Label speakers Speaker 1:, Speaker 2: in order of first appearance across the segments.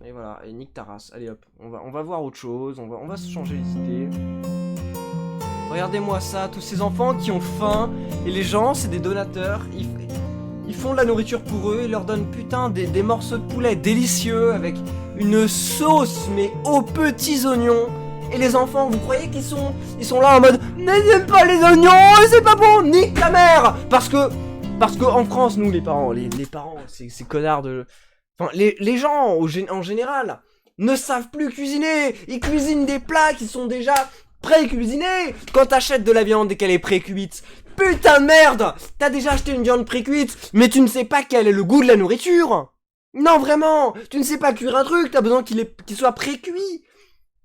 Speaker 1: Et voilà, et nique ta race. Allez hop, on va voir autre chose, on va se changer les idées. Regardez-moi ça, tous ces enfants qui ont faim, et les gens, c'est des donateurs, ils font de la nourriture pour eux, ils leur donnent putain des morceaux de poulet délicieux, avec une sauce, mais aux petits oignons. Et les enfants, vous croyez qu'ils sont là en mode « N'aime pas les oignons, c'est pas bon, nique ta mère !» Parce que en France, nous les parents, ces connards de... Enfin, les gens en général ne savent plus cuisiner. Ils cuisinent des plats qui sont déjà pré-cuisinés. Quand t'achètes de la viande et qu'elle est pré-cuite, putain de merde, t'as déjà acheté une viande pré-cuite, mais tu ne sais pas quel est le goût de la nourriture. Non, vraiment, tu ne sais pas cuire un truc, t'as besoin qu'il soit pré-cuit.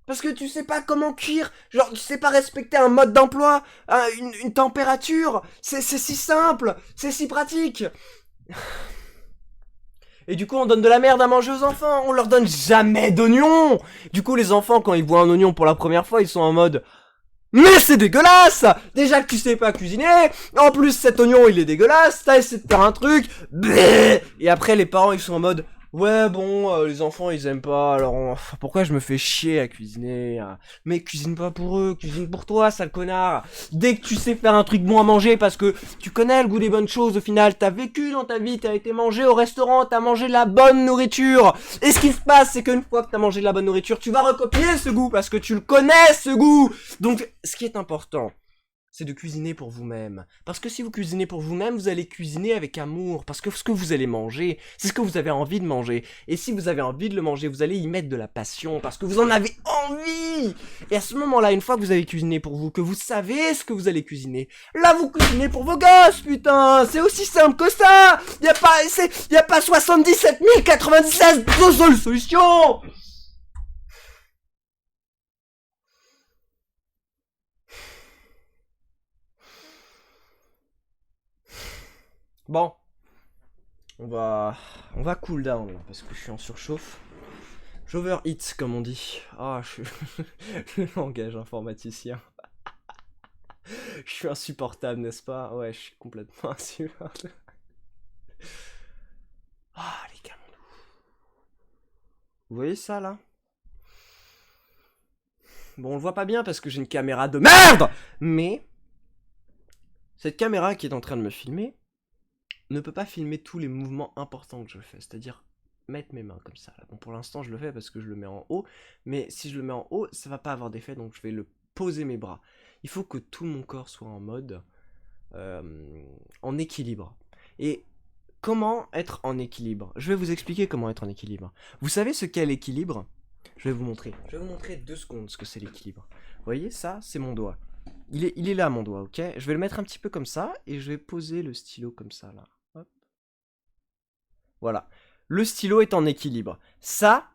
Speaker 1: Parce que tu sais pas comment cuire, genre tu sais pas respecter un mode d'emploi, une température, c'est si simple, c'est si pratique. Et du coup, on donne de la merde à manger aux enfants. On leur donne jamais d'oignons. Du coup, les enfants, quand ils voient un oignon pour la première fois, ils sont en mode « Mais c'est dégueulasse! Déjà que tu sais pas cuisiner, en plus cet oignon il est dégueulasse, t'as essayé de faire un truc, bleh !» Et après, les parents ils sont en mode « Ouais, bon, les enfants ils aiment pas, alors pourquoi je me fais chier à cuisiner? Mais cuisine pas pour eux, cuisine pour toi, sale connard! Dès que tu sais faire un truc bon à manger, parce que tu connais le goût des bonnes choses au final, t'as vécu dans ta vie, t'as été mangé au restaurant, t'as mangé de la bonne nourriture! Et ce qui se passe, c'est qu'une fois que t'as mangé de la bonne nourriture, tu vas recopier ce goût, parce que tu le connais ce goût! Donc, ce qui est important, c'est de cuisiner pour vous-même. Parce que si vous cuisinez pour vous-même, vous allez cuisiner avec amour. Parce que ce que vous allez manger, c'est ce que vous avez envie de manger. Et si vous avez envie de le manger, vous allez y mettre de la passion. Parce que vous en avez envie. Et à ce moment-là, une fois que vous avez cuisiné pour vous, que vous savez ce que vous allez cuisiner, là vous cuisinez pour vos gosses, putain. C'est aussi simple que ça. Y a pas 77 096 solutions. Bon. On va cool down là, parce que je suis en surchauffe. J'overhit comme on dit. Ah, je suis le langage informaticien. Je suis insupportable, n'est-ce pas? Ouais, je suis complètement insupportable. Ah, les gars, vous voyez ça là? Bon, on le voit pas bien parce que j'ai une caméra de merde! Mais cette caméra qui est en train de me filmer ne peut pas filmer tous les mouvements importants que je fais. C'est-à-dire mettre mes mains comme ça. Bon, pour l'instant, je le fais parce que je le mets en haut. Mais si je le mets en haut, ça va pas avoir d'effet. Donc, je vais le poser mes bras. Il faut que tout mon corps soit en mode... en équilibre. Et comment être en équilibre? Je vais vous expliquer comment être en équilibre. Vous savez ce qu'est l'équilibre? Je vais vous montrer. Je vais vous montrer 2 secondes ce que c'est l'équilibre. Vous voyez, ça, c'est mon doigt. Il est là, mon doigt, ok? Je vais le mettre un petit peu comme ça, et je vais poser le stylo comme ça, là. Hop. Voilà. Le stylo est en équilibre. Ça,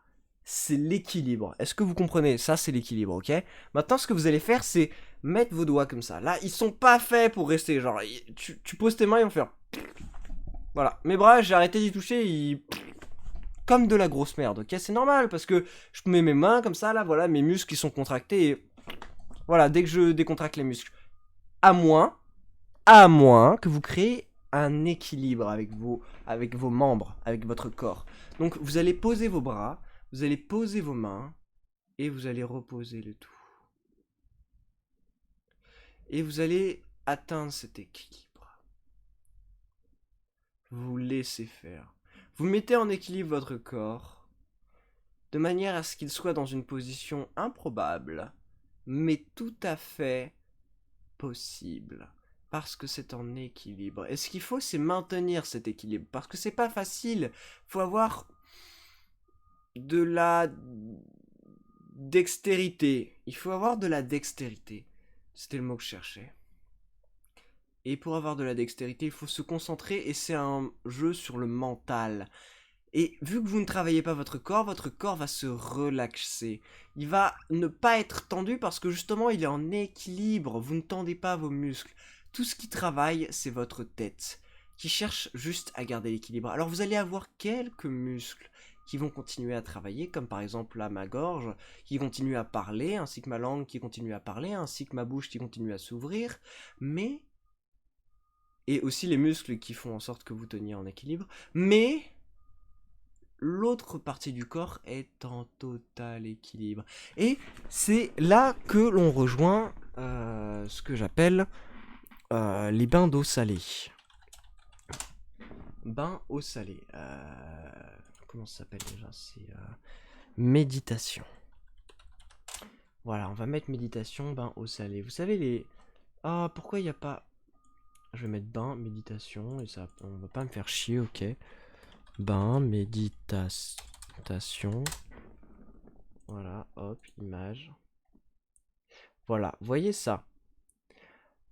Speaker 1: c'est l'équilibre. Est-ce que vous comprenez? Ça, c'est l'équilibre, ok? Maintenant, ce que vous allez faire, c'est mettre vos doigts comme ça. Là, ils sont pas faits pour rester. Genre, tu poses tes mains, ils vont faire... Voilà. Mes bras, j'ai arrêté d'y toucher, ils... Comme de la grosse merde, ok? C'est normal, parce que je mets mes mains comme ça, là, voilà, mes muscles, ils sont contractés, et... Voilà, dès que je décontracte les muscles. À moins que vous créez un équilibre avec vos membres, avec votre corps. Donc vous allez poser vos bras, vous allez poser vos mains, et vous allez reposer le tout. Et vous allez atteindre cet équilibre. Vous laissez faire. Vous mettez en équilibre votre corps, de manière à ce qu'il soit dans une position improbable, mais tout à fait possible. Parce que c'est en équilibre. Et ce qu'il faut, c'est maintenir cet équilibre. Parce que c'est pas facile. Faut avoir de la dextérité. Il faut avoir de la dextérité. C'était le mot que je cherchais. Et pour avoir de la dextérité, il faut se concentrer et c'est un jeu sur le mental. Et vu que vous ne travaillez pas votre corps va se relaxer. Il va ne pas être tendu parce que justement il est en équilibre. Vous ne tendez pas vos muscles. Tout ce qui travaille, c'est votre tête, qui cherche juste à garder l'équilibre. Alors vous allez avoir quelques muscles qui vont continuer à travailler, comme par exemple là ma gorge, qui continue à parler, ainsi que ma langue qui continue à parler, ainsi que ma bouche qui continue à s'ouvrir, mais... Et aussi les muscles qui font en sorte que vous teniez en équilibre, mais... l'autre partie du corps est en total équilibre. Et c'est là que l'on rejoint ce que j'appelle les bains d'eau salée. Bain eau salée. Comment ça s'appelle déjà? C'est méditation. Voilà, on va mettre méditation, bain eau salée. Vous savez les... Ah, pourquoi il n'y a pas... Je vais mettre bain, méditation, et ça, on va pas me faire chier, ok. Bain, méditation. Voilà, hop, image. Voilà, voyez ça.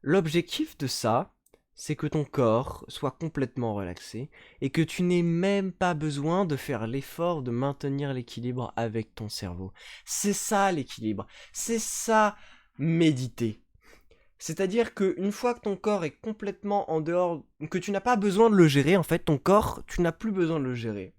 Speaker 1: L'objectif de ça, c'est que ton corps soit complètement relaxé et que tu n'aies même pas besoin de faire l'effort de maintenir l'équilibre avec ton cerveau. C'est ça l'équilibre. C'est ça méditer. C'est-à-dire qu'une fois que ton corps est complètement en dehors, que tu n'as pas besoin de le gérer, en fait, ton corps, tu n'as plus besoin de le gérer.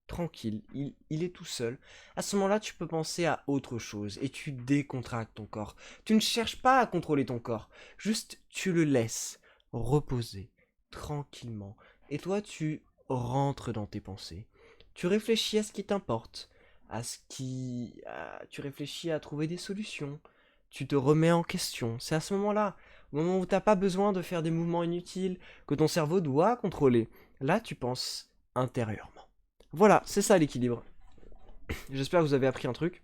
Speaker 1: Tranquille, il est tout seul. À ce moment-là, tu peux penser à autre chose et tu décontractes ton corps. Tu ne cherches pas à contrôler ton corps, juste tu le laisses reposer tranquillement. Et toi, tu rentres dans tes pensées. Tu réfléchis à ce qui t'importe, tu réfléchis à trouver des solutions. Tu te remets en question. C'est à ce moment-là, au moment où tu n'as pas besoin de faire des mouvements inutiles que ton cerveau doit contrôler. Là, tu penses intérieurement. Voilà, c'est ça l'équilibre. J'espère que vous avez appris un truc.